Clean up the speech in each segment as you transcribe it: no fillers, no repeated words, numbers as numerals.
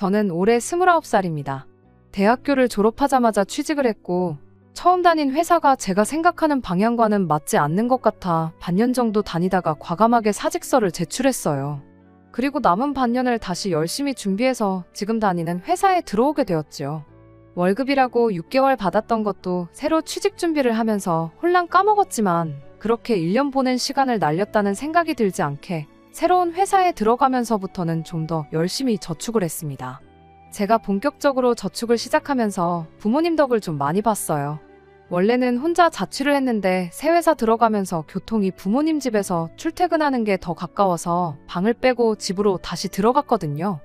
저는 올해 29살입니다. 대학교를 졸업하자마자 취직을 했고 처음 다닌 회사가 제가 생각하는 방향과는 맞지 않는 것 같아 반년 정도 다니다가 과감하게 사직서를 제출했어요. 그리고 남은 반년을 다시 열심히 준비해서 지금 다니는 회사에 들어오게 되었지요. 월급이라고 6개월 받았던 것도 새로 취직 준비를 하면서 홀랑 까먹었지만 그렇게 1년 보낸 시간을 날렸다는 생각이 들지 않게 새로운 회사에 들어가면서부터는 좀 더 열심히 저축을 했습니다. 제가 본격적으로 저축을 시작하면서 부모님 덕을 좀 많이 봤어요. 원래는 혼자 자취를 했는데 새 회사 들어가면서 교통이 부모님 집에서 출퇴근하는 게 더 가까워서 방을 빼고 집으로 다시 들어갔거든요.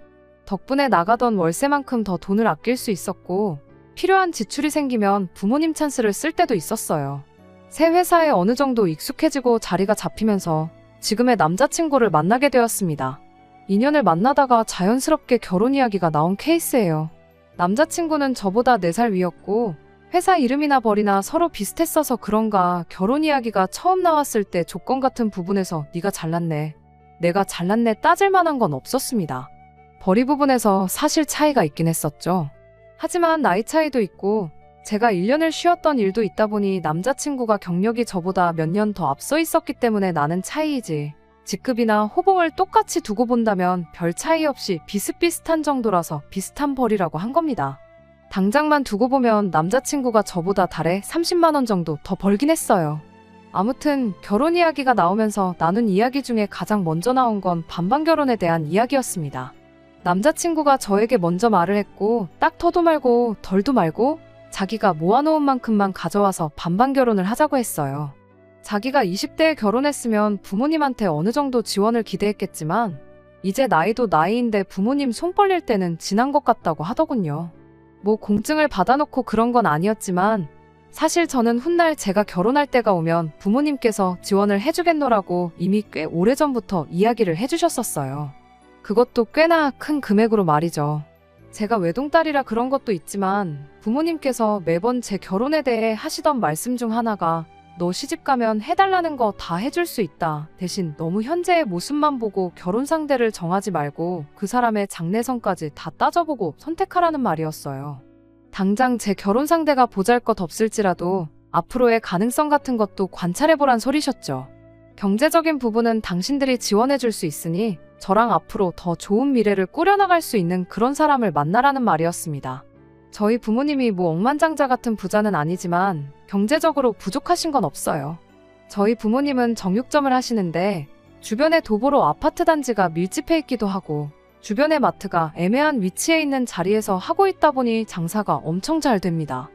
덕분에 나가던 월세만큼 더 돈을 아낄 수 있었고 필요한 지출이 생기면 부모님 찬스를 쓸 때도 있었어요. 새 회사에 어느 정도 익숙해지고 자리가 잡히면서 지금의 남자친구를 만나게 되었습니다. 인연을 만나다가 자연스럽게 결혼 이야기가 나온 케이스예요. 남자친구는 저보다 4살 위였고 회사 이름이나 벌이나 서로 비슷했어서 그런가 결혼 이야기가 처음 나왔을 때 조건 같은 부분에서 네가 잘났네, 내가 잘났네 따질 만한 건 없었습니다. 벌이 부분에서 사실 차이가 있긴 했었죠. 하지만 나이 차이도 있고 제가 1년을 쉬었던 일도 있다 보니 남자친구가 경력이 저보다 몇 년 더 앞서 있었기 때문에 나는 차이이지 직급이나 호봉을 똑같이 두고 본다면 별 차이 없이 비슷비슷한 정도라서 비슷한 벌이라고 한 겁니다. 당장만 두고 보면 남자친구가 저보다 달에 30만 원 정도 더 벌긴 했어요. 아무튼 결혼 이야기가 나오면서 나눈 이야기 중에 가장 먼저 나온 건 반반 결혼에 대한 이야기였습니다. 남자친구가 저에게 먼저 말을 했고 딱 더도 말고 덜도 말고 자기가 모아놓은 만큼만 가져와서 반반 결혼을 하자고 했어요. 자기가 20대에 결혼했으면 부모님한테 어느 정도 지원을 기대했겠지만 이제 나이도 나이인데 부모님 손 벌릴 때는 지난 것 같다고 하더군요. 뭐 공증을 받아놓고 그런 건 아니었지만 사실 저는 훗날 제가 결혼할 때가 오면 부모님께서 지원을 해주겠노라고 이미 꽤 오래전부터 이야기를 해주셨었어요. 그것도 꽤나 큰 금액으로 말이죠. 제가 외동딸이라 그런 것도 있지만 부모님께서 매번 제 결혼에 대해 하시던 말씀 중 하나가 너 시집가면 해달라는 거 다 해줄 수 있다. 대신 너무 현재의 모습만 보고 결혼 상대를 정하지 말고 그 사람의 장래성까지 다 따져보고 선택하라는 말이었어요. 당장 제 결혼 상대가 보잘것없을지라도 앞으로의 가능성 같은 것도 관찰해보란 소리셨죠. 경제적인 부분은 당신들이 지원해줄 수 있으니 저랑 앞으로 더 좋은 미래를 꾸려나갈 수 있는 그런 사람을 만나라는 말이었습니다. 저희 부모님이 뭐 억만장자 같은 부자는 아니지만 경제적으로 부족하신 건 없어요. 저희 부모님은 정육점을 하시는데 주변에 도보로 아파트 단지가 밀집해 있기도 하고 주변의 마트가 애매한 위치에 있는 자리에서 하고 있다 보니 장사가 엄청 잘 됩니다.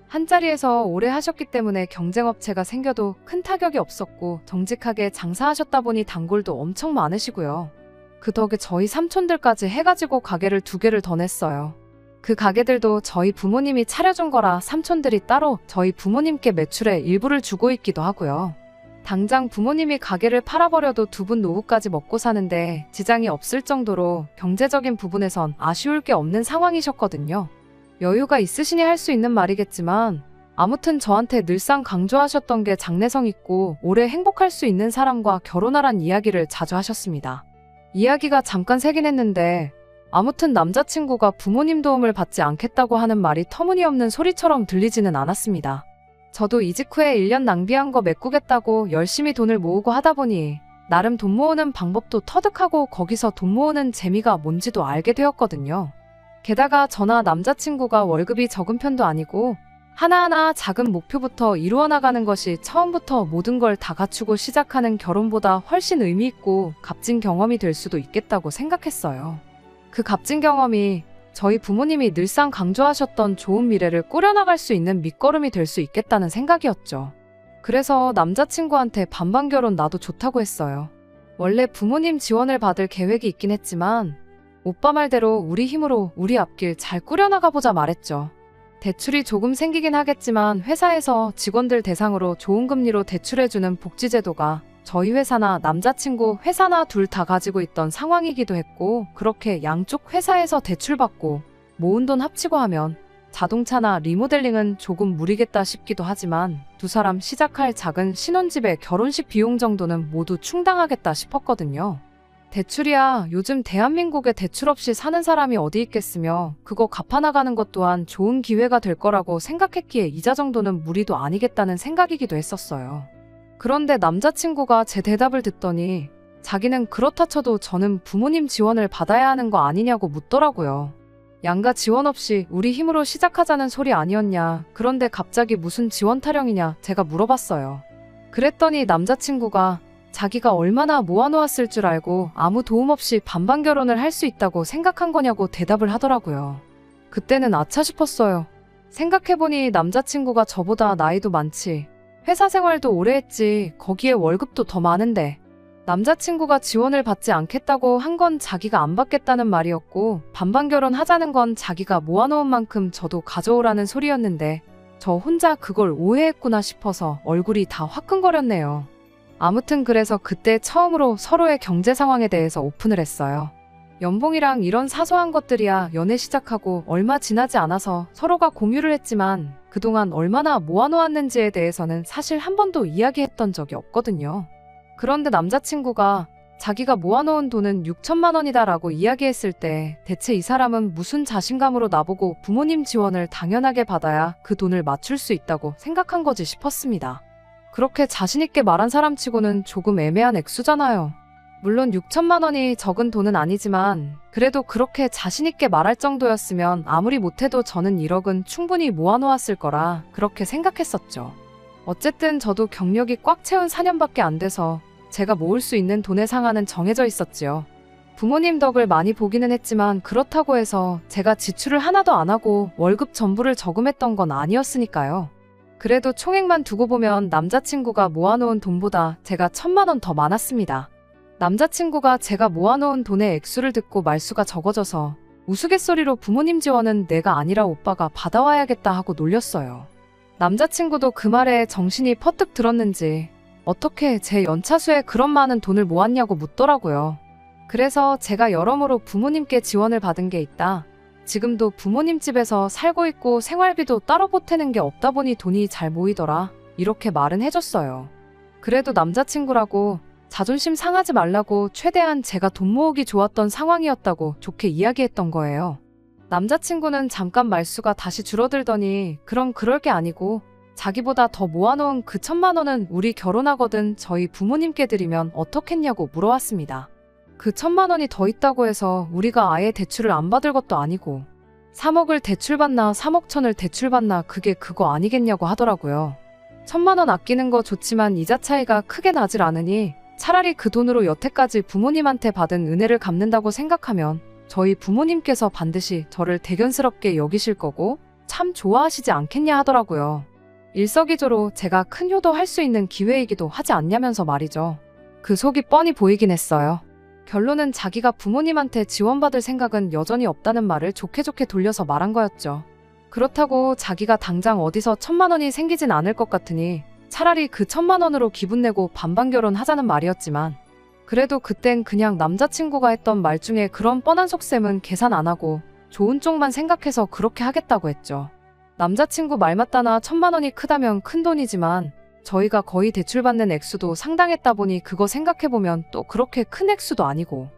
한자리에서 오래 하셨기 때문에 경쟁업체가 생겨도 큰 타격이 없었고 정직하게 장사하셨다 보니 단골도 엄청 많으시고요. 그 덕에 저희 삼촌들까지 해가지고 가게를 2개를 더 냈어요. 그 가게들도 저희 부모님이 차려준 거라 삼촌들이 따로 저희 부모님께 매출의 일부를 주고 있기도 하고요. 당장 부모님이 가게를 팔아버려도 2분 노후까지 먹고 사는데 지장이 없을 정도로 경제적인 부분에선 아쉬울 게 없는 상황이셨거든요. 여유가 있으시니 할 수 있는 말이겠지만 아무튼 저한테 늘상 강조하셨던 게 장래성 있고 오래 행복할 수 있는 사람과 결혼하란 이야기를 자주 하셨습니다. 이야기가 잠깐 새긴 했는데 아무튼 남자친구가 부모님 도움을 받지 않겠다고 하는 말이 터무니없는 소리처럼 들리지는 않았습니다. 저도 이직 후에 1년 낭비한 거 메꾸겠다고 열심히 돈을 모으고 하다 보니 나름 돈 모으는 방법도 터득하고 거기서 돈 모으는 재미가 뭔지도 알게 되었거든요. 게다가 저나 남자친구가 월급이 적은 편도 아니고 하나하나 작은 목표부터 이루어 나가는 것이 처음부터 모든 걸 다 갖추고 시작하는 결혼보다 훨씬 의미 있고 값진 경험이 될 수도 있겠다고 생각했어요. 그 값진 경험이 저희 부모님이 늘상 강조하셨던 좋은 미래를 꾸려나갈 수 있는 밑거름이 될 수 있겠다는 생각이었죠. 그래서 남자친구한테 반반 결혼 나도 좋다고 했어요. 원래 부모님 지원을 받을 계획이 있긴 했지만 오빠 말대로 우리 힘으로 우리 앞길 잘 꾸려나가보자 말했죠. 대출이 조금 생기긴 하겠지만 회사에서 직원들 대상으로 좋은 금리로 대출해주는 복지제도가 저희 회사나 남자친구 회사나 둘 다 가지고 있던 상황이기도 했고 그렇게 양쪽 회사에서 대출받고 모은 돈 합치고 하면 자동차나 리모델링은 조금 무리겠다 싶기도 하지만 2사람 시작할 작은 신혼집의 결혼식 비용 정도는 모두 충당하겠다 싶었거든요. 대출이야 요즘 대한민국에 대출 없이 사는 사람이 어디 있겠으며 그거 갚아나가는 것 또한 좋은 기회가 될 거라고 생각했기에 이자 정도는 무리도 아니겠다는 생각이기도 했었어요. 그런데 남자친구가 제 대답을 듣더니 자기는 그렇다 쳐도 저는 부모님 지원을 받아야 하는 거 아니냐고 묻더라고요. 양가 지원 없이 우리 힘으로 시작하자는 소리 아니었냐. 그런데 갑자기 무슨 지원 타령이냐 제가 물어봤어요. 그랬더니 남자친구가 자기가 얼마나 모아놓았을 줄 알고 아무 도움 없이 반반 결혼을 할 수 있다고 생각한 거냐고 대답을 하더라고요. 그때는 아차 싶었어요. 생각해보니 남자친구가 저보다 나이도 많지. 회사 생활도 오래 했지. 거기에 월급도 더 많은데. 남자친구가 지원을 받지 않겠다고 한 건 자기가 안 받겠다는 말이었고 반반 결혼하자는 건 자기가 모아놓은 만큼 저도 가져오라는 소리였는데 저 혼자 그걸 오해했구나 싶어서 얼굴이 다 화끈거렸네요. 아무튼 그래서 그때 처음으로 서로의 경제 상황에 대해서 오픈을 했어요. 연봉이랑 이런 사소한 것들이야 연애 시작하고 얼마 지나지 않아서 서로가 공유를 했지만 그동안 얼마나 모아놓았는지에 대해서는 사실 한 번도 이야기했던 적이 없거든요. 그런데 남자친구가 자기가 모아놓은 돈은 6천만 원이다 라고 이야기했을 때 대체 이 사람은 무슨 자신감으로 나보고 부모님 지원을 당연하게 받아야 그 돈을 맞출 수 있다고 생각한 거지 싶었습니다. 그렇게 자신있게 말한 사람치고는 조금 애매한 액수잖아요. 물론 6천만 원이 적은 돈은 아니지만 그래도 그렇게 자신있게 말할 정도였으면 아무리 못해도 저는 1억은 충분히 모아놓았을 거라 그렇게 생각했었죠. 어쨌든 저도 경력이 꽉 채운 4년밖에 안 돼서 제가 모을 수 있는 돈의 상한은 정해져 있었지요. 부모님 덕을 많이 보기는 했지만 그렇다고 해서 제가 지출을 하나도 안 하고 월급 전부를 저금했던 건 아니었으니까요. 그래도 총액만 두고 보면 남자친구가 모아놓은 돈보다 제가 1,000만 원 더 많았습니다. 남자친구가 제가 모아놓은 돈의 액수를 듣고 말수가 적어져서 우스갯소리로 부모님 지원은 내가 아니라 오빠가 받아와야겠다 하고 놀렸어요. 남자친구도 그 말에 정신이 퍼뜩 들었는지 어떻게 제 연차수에 그런 많은 돈을 모았냐고 묻더라고요. 그래서 제가 여러모로 부모님께 지원을 받은 게 있다. 지금도 부모님 집에서 살고 있고 생활비도 따로 보태는 게 없다 보니 돈이 잘 모이더라. 이렇게 말은 해줬어요. 그래도 남자친구라고 자존심 상하지 말라고 최대한 제가 돈 모으기 좋았던 상황이었다고 좋게 이야기했던 거예요. 남자친구는 잠깐 말수가 다시 줄어들더니 그럼 그럴 게 아니고 자기보다 더 모아놓은 그 1,000만 원은 우리 결혼하거든 저희 부모님께 드리면 어떻겠냐고 물어왔습니다. 그 1,000만 원이 더 있다고 해서 우리가 아예 대출을 안 받을 것도 아니고 3억을 대출받나 3억 천을 대출받나 그게 그거 아니겠냐고 하더라고요. 1,000만 원 아끼는 거 좋지만 이자 차이가 크게 나질 않으니 차라리 그 돈으로 여태까지 부모님한테 받은 은혜를 갚는다고 생각하면 저희 부모님께서 반드시 저를 대견스럽게 여기실 거고 참 좋아하시지 않겠냐 하더라고요. 일석이조로 제가 큰 효도할 수 있는 기회이기도 하지 않냐면서 말이죠. 그 속이 뻔히 보이긴 했어요. 결론은 자기가 부모님한테 지원받을 생각은 여전히 없다는 말을 좋게 돌려서 말한 거였죠. 그렇다고 자기가 당장 어디서 1,000만 원이 생기진 않을 것 같으니 차라리 그 1,000만 원으로 기분 내고 반반 결혼하자는 말이었지만 그래도 그땐 그냥 남자친구가 했던 말 중에 그런 뻔한 속셈은 계산 안 하고 좋은 쪽만 생각해서 그렇게 하겠다고 했죠. 남자친구 말 맞다나 1,000만 원이 크다면 큰 돈이지만 저희가 거의 대출받는 액수도 상당했다 보니 그거 생각해보면 또 그렇게 큰 액수도 아니고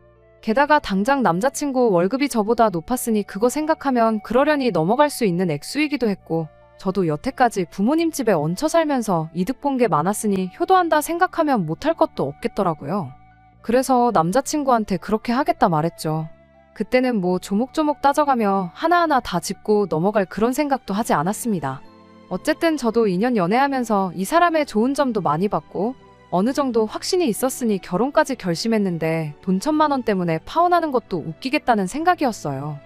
게다가 당장 남자친구 월급이 저보다 높았으니 그거 생각하면 그러려니 넘어갈 수 있는 액수이기도 했고 저도 여태까지 부모님 집에 얹혀 살면서 이득 본 게 많았으니 효도한다 생각하면 못할 것도 없겠더라고요. 그래서 남자친구한테 그렇게 하겠다 말했죠. 그때는 뭐 조목조목 따져가며 하나하나 다 짚고 넘어갈 그런 생각도 하지 않았습니다. 어쨌든 저도 2년 연애하면서 이 사람의 좋은 점도 많이 봤고 어느 정도 확신이 있었으니 결혼까지 결심했는데 돈 1,000만 원 때문에 파혼하는 것도 웃기겠다는 생각이었어요.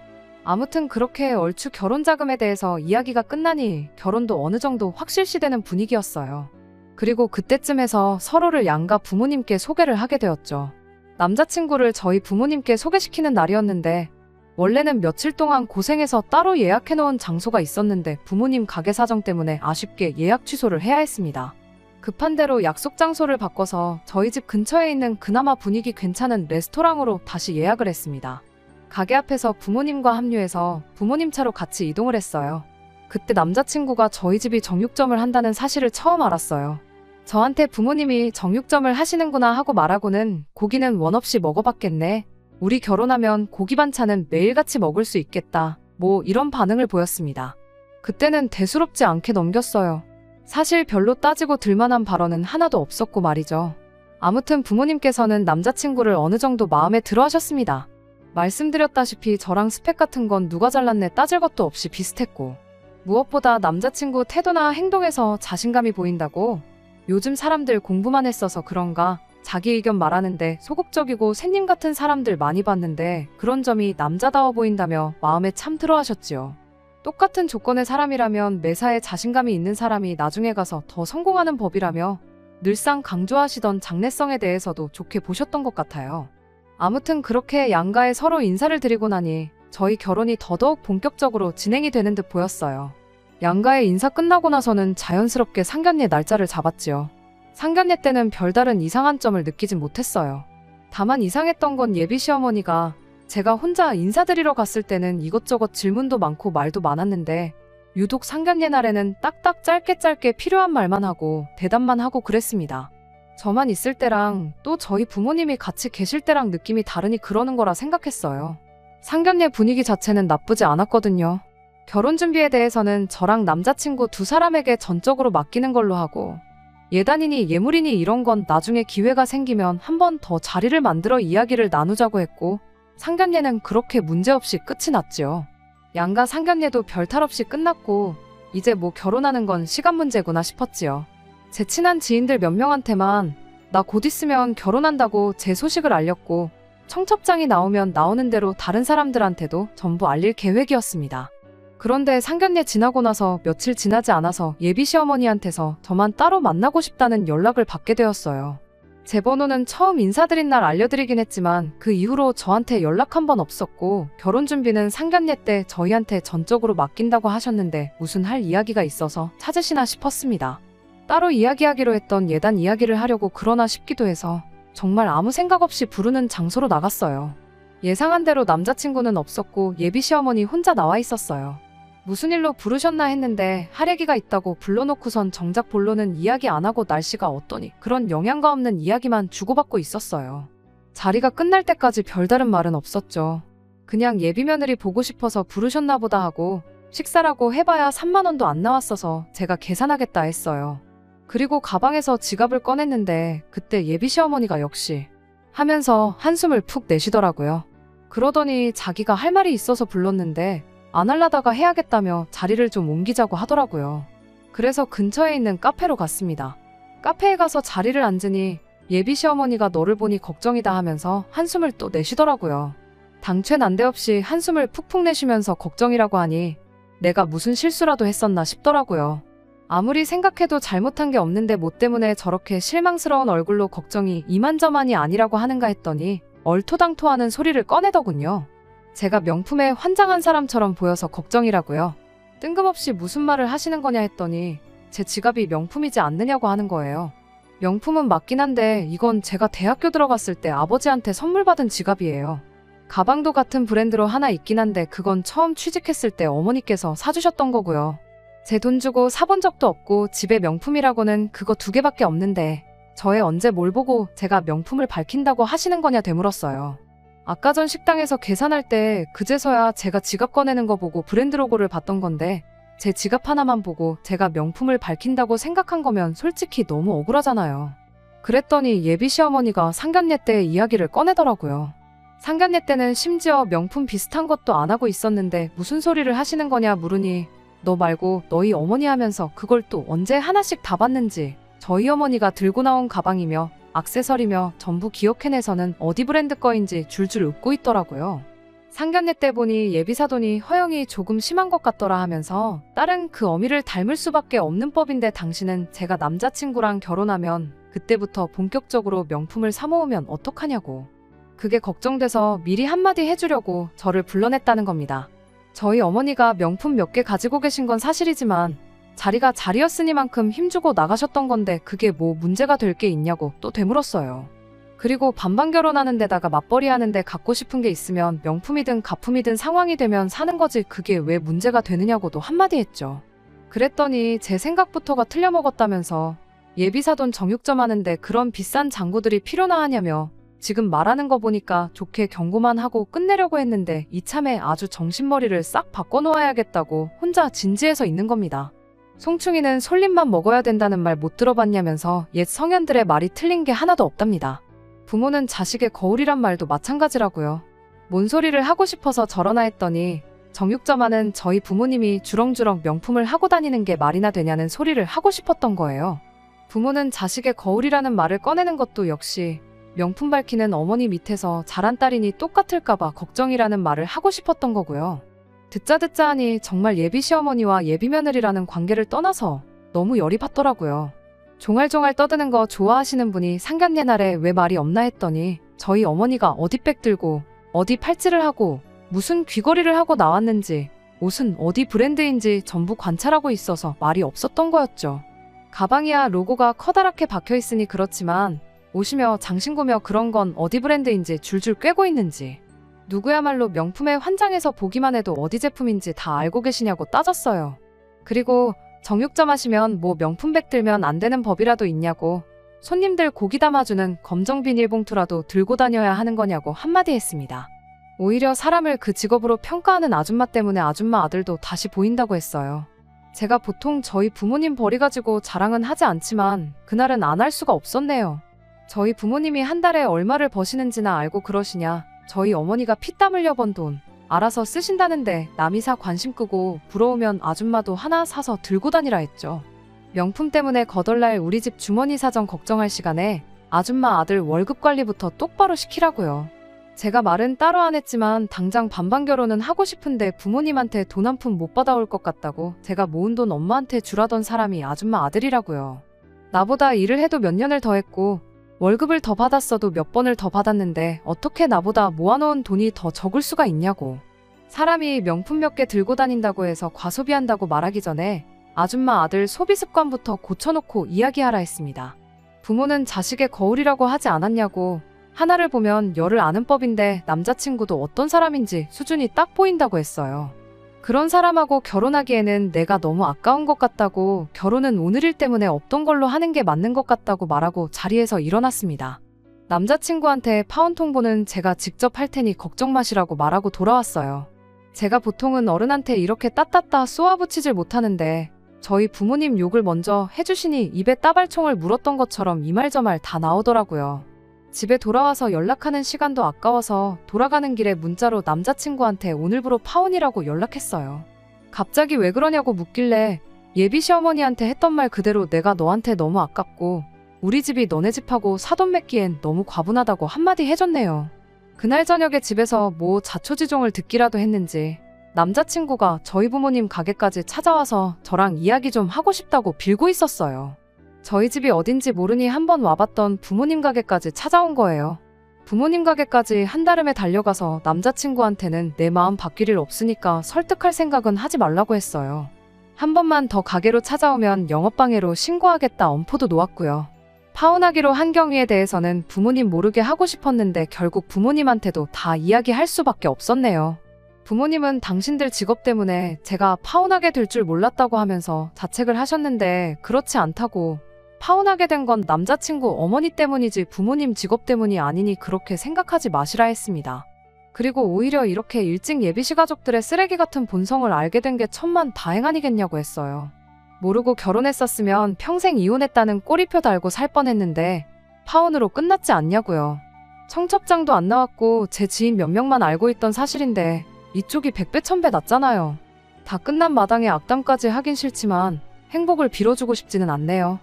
아무튼 그렇게 얼추 결혼 자금에 대해서 이야기가 끝나니 결혼도 어느 정도 확실시되는 분위기였어요. 그리고 그때쯤에서 서로를 양가 부모님께 소개를 하게 되었죠. 남자친구를 저희 부모님께 소개시키는 날이었는데 원래는 며칠 동안 고생해서 따로 예약해놓은 장소가 있었는데 부모님 가게 사정 때문에 아쉽게 예약 취소를 해야 했습니다. 급한 대로 약속 장소를 바꿔서 저희 집 근처에 있는 그나마 분위기 괜찮은 레스토랑으로 다시 예약을 했습니다. 가게 앞에서 부모님과 합류해서 부모님 차로 같이 이동을 했어요. 그때 남자친구가 저희 집이 정육점을 한다는 사실을 처음 알았어요. 저한테 부모님이 정육점을 하시는구나 하고 말하고는 고기는 원 없이 먹어봤겠네. 우리 결혼하면 고기 반찬은 매일같이 먹을 수 있겠다. 뭐 이런 반응을 보였습니다. 그때는 대수롭지 않게 넘겼어요. 사실 별로 따지고 들만한 발언은 하나도 없었고 말이죠. 아무튼 부모님께서는 남자친구를 어느 정도 마음에 들어 하셨습니다. 말씀드렸다시피 저랑 스펙 같은 건 누가 잘났네 따질 것도 없이 비슷했고, 무엇보다 남자친구 태도나 행동에서 자신감이 보인다고. 요즘 사람들 공부만 했어서 그런가 자기 의견 말하는데 소극적이고 샌님 같은 사람들 많이 봤는데 그런 점이 남자다워 보인다며 마음에 참 들어 하셨지요. 똑같은 조건의 사람이라면 매사에 자신감이 있는 사람이 나중에 가서 더 성공하는 법이라며 늘상 강조하시던 장래성에 대해서도 좋게 보셨던 것 같아요. 아무튼 그렇게 양가에 서로 인사를 드리고 나니 저희 결혼이 더더욱 본격적으로 진행이 되는 듯 보였어요. 양가의 인사 끝나고 나서는 자연스럽게 상견례 날짜를 잡았지요. 상견례 때는 별다른 이상한 점을 느끼진 못했어요. 다만 이상했던 건 예비 시어머니가 제가 혼자 인사드리러 갔을 때는 이것저것 질문도 많고 말도 많았는데 유독 상견례 날에는 딱딱 짧게 필요한 말만 하고 대답만 하고 그랬습니다. 저만 있을 때랑 또 저희 부모님이 같이 계실 때랑 느낌이 다르니 그러는 거라 생각했어요. 상견례 분위기 자체는 나쁘지 않았거든요. 결혼 준비에 대해서는 저랑 남자친구 두 사람에게 전적으로 맡기는 걸로 하고, 예단이니 예물이니 이런 건 나중에 기회가 생기면 한 번 더 자리를 만들어 이야기를 나누자고 했고, 상견례는 그렇게 문제없이 끝이 났지요. 양가 상견례도 별탈 없이 끝났고 이제 뭐 결혼하는 건 시간 문제구나 싶었지요. 제 친한 지인들 몇 명한테만 나 곧 있으면 결혼한다고 제 소식을 알렸고, 청첩장이 나오면 나오는 대로 다른 사람들한테도 전부 알릴 계획이었습니다. 그런데 상견례 지나고 나서 며칠 지나지 않아서 예비 시어머니한테서 저만 따로 만나고 싶다는 연락을 받게 되었어요. 제 번호는 처음 인사드린 날 알려드리긴 했지만 그 이후로 저한테 연락 한 번 없었고, 결혼 준비는 상견례 때 저희한테 전적으로 맡긴다고 하셨는데 무슨 할 이야기가 있어서 찾으시나 싶었습니다. 따로 이야기하기로 했던 예단 이야기를 하려고 그러나 싶기도 해서 정말 아무 생각 없이 부르는 장소로 나갔어요. 예상한 대로 남자친구는 없었고 예비 시어머니 혼자 나와 있었어요. 무슨 일로 부르셨나 했는데 할 얘기가 있다고 불러놓고선 정작 본론은 이야기 안 하고 날씨가 어떠니 그런 영양가 없는 이야기만 주고받고 있었어요. 자리가 끝날 때까지 별다른 말은 없었죠. 그냥 예비 며느리 보고 싶어서 부르셨나 보다 하고 식사라고 해봐야 3만 원도 안 나왔어서 제가 계산하겠다 했어요. 그리고 가방에서 지갑을 꺼냈는데 그때 예비 시어머니가 역시 하면서 한숨을 푹 내쉬더라고요. 그러더니 자기가 할 말이 있어서 불렀는데 안 하려다가 해야겠다며 자리를 좀 옮기자고 하더라고요. 그래서 근처에 있는 카페로 갔습니다. 카페에 가서 자리를 앉으니 예비 시어머니가 너를 보니 걱정이다 하면서 한숨을 또 내쉬더라고요. 당최 난데없이 한숨을 푹푹 내쉬면서 걱정이라고 하니 내가 무슨 실수라도 했었나 싶더라고요. 아무리 생각해도 잘못한 게 없는데 뭐 때문에 저렇게 실망스러운 얼굴로 걱정이 이만저만이 아니라고 하는가 했더니 얼토당토하는 소리를 꺼내더군요. 제가 명품에 환장한 사람처럼 보여서 걱정이라고요. 뜬금없이 무슨 말을 하시는 거냐 했더니 제 지갑이 명품이지 않느냐고 하는 거예요. 명품은 맞긴 한데 이건 제가 대학교 들어갔을 때 아버지한테 선물 받은 지갑이에요. 가방도 같은 브랜드로 하나 있긴 한데 그건 처음 취직했을 때 어머니께서 사주셨던 거고요. 제 돈 주고 사본 적도 없고 집에 명품이라고는 그거 2개밖에 없는데 저에 언제 뭘 보고 제가 명품을 밝힌다고 하시는 거냐 되물었어요. 아까 전 식당에서 계산할 때 그제서야 제가 지갑 꺼내는 거 보고 브랜드 로고를 봤던 건데 제 지갑 하나만 보고 제가 명품을 밝힌다고 생각한 거면 솔직히 너무 억울하잖아요. 그랬더니 예비 시어머니가 상견례 때 이야기를 꺼내더라고요. 상견례 때는 심지어 명품 비슷한 것도 안 하고 있었는데 무슨 소리를 하시는 거냐 물으니 너 말고 너희 어머니 하면서 그걸 또 언제 하나씩 다 봤는지 저희 어머니가 들고 나온 가방이며 액세서리며 전부 기억해내서는 어디 브랜드 거인지 줄줄 웃고 있더라고요. 상견례 때 보니 예비 사돈이 허영이 조금 심한 것 같더라 하면서 딸은 그 어미를 닮을 수밖에 없는 법인데 당신은 제가 남자친구랑 결혼하면 그때부터 본격적으로 명품을 사 모으면 어떡하냐고. 그게 걱정돼서 미리 한마디 해주려고 저를 불러냈다는 겁니다. 저희 어머니가 명품 몇 개 가지고 계신 건 사실이지만 자리가 자리였으니만큼 힘주고 나가셨던 건데 그게 뭐 문제가 될 게 있냐고 또 되물었어요. 그리고 반반 결혼하는 데다가 맞벌이 하는데 갖고 싶은 게 있으면 명품이든 가품이든 상황이 되면 사는 거지 그게 왜 문제가 되느냐고도 한마디 했죠. 그랬더니 제 생각부터가 틀려먹었다면서 예비사돈 정육점 하는데 그런 비싼 장구들이 필요나 하냐며 지금 말하는 거 보니까 좋게 경고만 하고 끝내려고 했는데 이참에 아주 정신머리를 싹 바꿔놓아야겠다고 혼자 진지해서 있는 겁니다. 송충이는 솔잎만 먹어야 된다는 말 못 들어봤냐면서 옛 성현들의 말이 틀린 게 하나도 없답니다. 부모는 자식의 거울이란 말도 마찬가지라고요. 뭔 소리를 하고 싶어서 저러나 했더니 정육점 하는 저희 부모님이 주렁주렁 명품을 하고 다니는 게 말이나 되냐는 소리를 하고 싶었던 거예요. 부모는 자식의 거울이라는 말을 꺼내는 것도 역시 명품 밝히는 어머니 밑에서 자란 딸이니 똑같을까봐 걱정이라는 말을 하고 싶었던 거고요. 듣자 하니 정말 예비 시어머니와 예비 며느리라는 관계를 떠나서 너무 열이 받더라고요. 종알종알 떠드는 거 좋아하시는 분이 상견례 날에 왜 말이 없나 했더니 저희 어머니가 어디 백 들고 어디 팔찌를 하고 무슨 귀걸이를 하고 나왔는지 옷은 어디 브랜드인지 전부 관찰하고 있어서 말이 없었던 거였죠. 가방이야 로고가 커다랗게 박혀있으니 그렇지만 옷이며 장신구며 그런 건 어디 브랜드인지 줄줄 꿰고 있는지 누구야말로 명품에 환장해서 보기만 해도 어디 제품인지 다 알고 계시냐고 따졌어요. 그리고 정육점 하시면 뭐 명품백 들면 안 되는 법이라도 있냐고 손님들 고기 담아주는 검정 비닐봉투라도 들고 다녀야 하는 거냐고 한마디 했습니다. 오히려 사람을 그 직업으로 평가하는 아줌마 때문에 아줌마 아들도 다시 보인다고 했어요. 제가 보통 저희 부모님 버리가지고 자랑은 하지 않지만 그날은 안 할 수가 없었네요. 저희 부모님이 한 달에 얼마를 버시는지나 알고 그러시냐. 저희 어머니가 피땀 흘려 번 돈 알아서 쓰신다는데 남이 사 관심 끄고 부러우면 아줌마도 하나 사서 들고 다니라 했죠. 명품 때문에 거덜날 우리 집 주머니 사정 걱정할 시간에 아줌마 아들 월급 관리부터 똑바로 시키라고요. 제가 말은 따로 안 했지만 당장 반반 결혼은 하고 싶은데 부모님한테 돈 한 푼 못 받아올 것 같다고 제가 모은 돈 엄마한테 주라던 사람이 아줌마 아들이라고요. 나보다 일을 해도 몇 년을 더 했고 월급을 더 받았어도 몇 번을 더 받았는데 어떻게 나보다 모아놓은 돈이 더 적을 수가 있냐고. 사람이 명품 몇 개 들고 다닌다고 해서 과소비한다고 말하기 전에 아줌마 아들 소비 습관부터 고쳐놓고 이야기하라 했습니다. 부모는 자식의 거울이라고 하지 않았냐고. 하나를 보면 열을 아는 법인데 남자친구도 어떤 사람인지 수준이 딱 보인다고 했어요. 그런 사람하고 결혼하기에는 내가 너무 아까운 것 같다고 결혼은 오늘일 때문에 없던 걸로 하는 게 맞는 것 같다고 말하고 자리에서 일어났습니다. 남자친구한테 파혼 통보는 제가 직접 할 테니 걱정 마시라고 말하고 돌아왔어요. 제가 보통은 어른한테 이렇게 따따따 쏘아붙이질 못하는데 저희 부모님 욕을 먼저 해주시니 입에 따발총을 물었던 것처럼 이 말 저 말 다 나오더라고요. 집에 돌아와서 연락하는 시간도 아까워서 돌아가는 길에 문자로 남자친구한테 오늘부로 파혼이라고 연락했어요. 갑자기 왜 그러냐고 묻길래 예비 시어머니한테 했던 말 그대로 내가 너한테 너무 아깝고 우리 집이 너네 집하고 사돈 맺기엔 너무 과분하다고 한마디 해줬네요. 그날 저녁에 집에서 뭐 자초지종을 듣기라도 했는지 남자친구가 저희 부모님 가게까지 찾아와서 저랑 이야기 좀 하고 싶다고 빌고 있었어요. 저희 집이 어딘지 모르니 한번 와봤던 부모님 가게까지 찾아온 거예요. 부모님 가게까지 한달음에 달려가서 남자친구한테는 내 마음 바뀔 일 없으니까 설득할 생각은 하지 말라고 했어요. 한 번만 더 가게로 찾아오면 영업방해로 신고하겠다 엄포도 놓았고요. 파혼하기로 한 경위에 대해서는 부모님 모르게 하고 싶었는데 결국 부모님한테도 다 이야기할 수밖에 없었네요. 부모님은 당신들 직업 때문에 제가 파혼하게 될 줄 몰랐다고 하면서 자책을 하셨는데 그렇지 않다고 파혼하게 된 건 남자친구 어머니 때문이지 부모님 직업 때문이 아니니 그렇게 생각하지 마시라 했습니다. 그리고 오히려 이렇게 일찍 예비시 가족들의 쓰레기 같은 본성을 알게 된 게 천만 다행 아니겠냐고 했어요. 모르고 결혼했었으면 평생 이혼했다는 꼬리표 달고 살 뻔했는데 파혼으로 끝났지 않냐고요. 청첩장도 안 나왔고 제 지인 몇 명만 알고 있던 사실인데 이쪽이 100배 1000배 낫잖아요. 다 끝난 마당에 악담까지 하긴 싫지만 행복을 빌어주고 싶지는 않네요.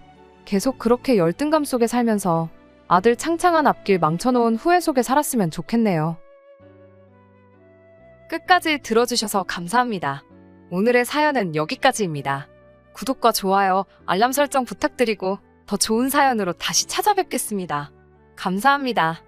계속 그렇게 열등감 속에 살면서 아들 창창한 앞길 망쳐놓은 후회 속에 살았으면 좋겠네요. 끝까지 들어주셔서 감사합니다. 오늘의 사연은 여기까지입니다. 구독과 좋아요, 알람 설정 부탁드리고 더 좋은 사연으로 다시 찾아뵙겠습니다. 감사합니다.